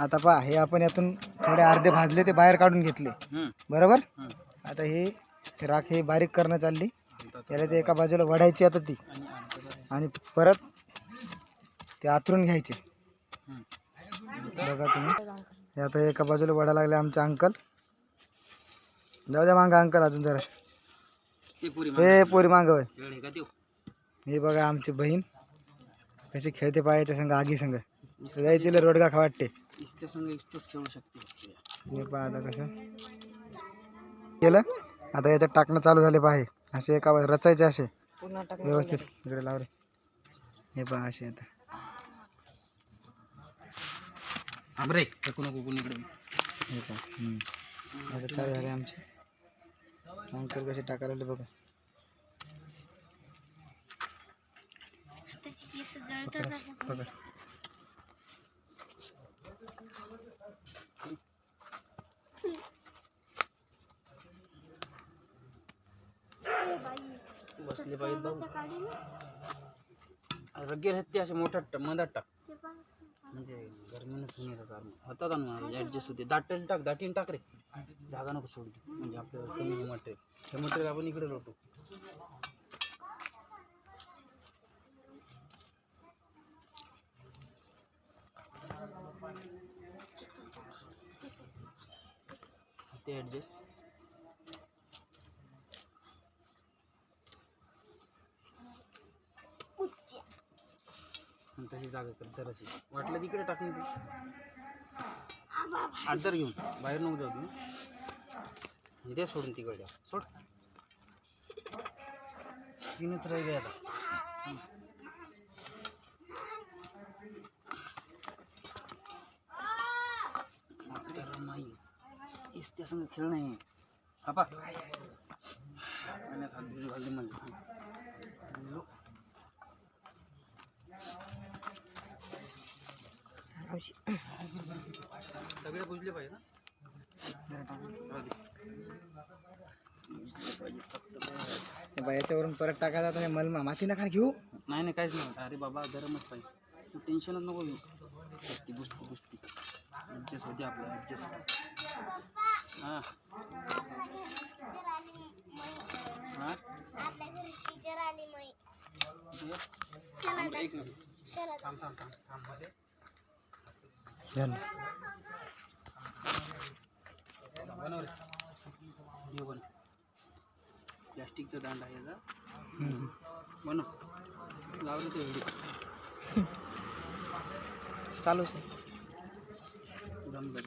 आता पहा हे आपण यातून थोडे अर्धे भाजले ते बाहेर काढून घेतले बरोबर. आता हे राख हे बारीक करणं चालली त्याला ते एका बाजूला वढायची आता ती आणि परत ते आतरून घ्यायचे. बघा तुम्ही हे आता एका बाजूला वडा लागले आमचे अंकल. जाऊ द्या मांगा अंकल अजून जरा हे पोरी मांग. हे बघा आमची बहीण कशी खेळते पायाच्या संग आगी संग सगळ्या तिला रोडगा खा वाटते. हे पहा आता कसं केलं. आता याच्यात टाकणं चालू झाले पाहे असे एका रचायचे असे व्यवस्थित इकडे लावले. हे पहा असे आता आमरे टाकू नको कोणीकडे. हे पहा आता चालू झाले आमचे अंकल कसे टाकायला बघा. बघा बसले पाहिजे रगेर आहेत ते असे मोठा मधात टाक म्हणजे गरमीनच होतात ना ॲडजस्ट होते. दाटीन टाक रे जागा नको सोडली म्हणजे आपल्याला कमी मटेरियल हे मटेरियल आपण इकडे लोटू. ते ॲडजस्ट तशी जागा कर जराशी वाटलं तिकडे टाकून ती आजार घेऊन बाहेर नको जाऊ तू दे सोडून तिकडे सोड. तीनच राहिले आता. त्या संग खेळ नाही आपा सगळे बुजले पाहिजे ना. याच्यावरून परत टाकायला तर मलमा माती नका घेऊ. नाही काहीच नाही. अरे बाबा गरमच पाहिजे तू टेन्शनच नको घेऊ. बुजती ॲडजस्ट होते आपलं ॲडजस्ट. हां हां एक मिनिट थांब बनव रे. प्लॅस्टिकचा दांडा आहे याचा बनव लावलं ते व्हिडिओ चालू जमलं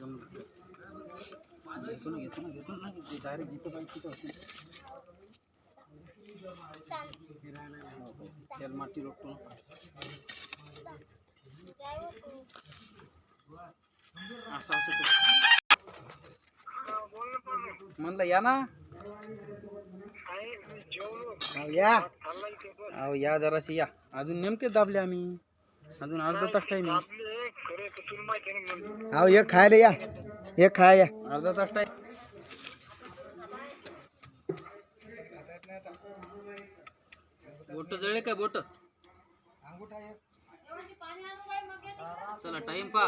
घेतो ना डायरेक्ट जिथं पाहिजे तिथं होते. त्याला माती रोखतो असं म्हणलं या ना या जराशी या. अजून नेमके दाबले आम्ही अजून अर्धा तास टाईम अहो एक खायला या एक खाया अर्धा तास टाईम. बोट जळले काय बोट. चला टाइम पा.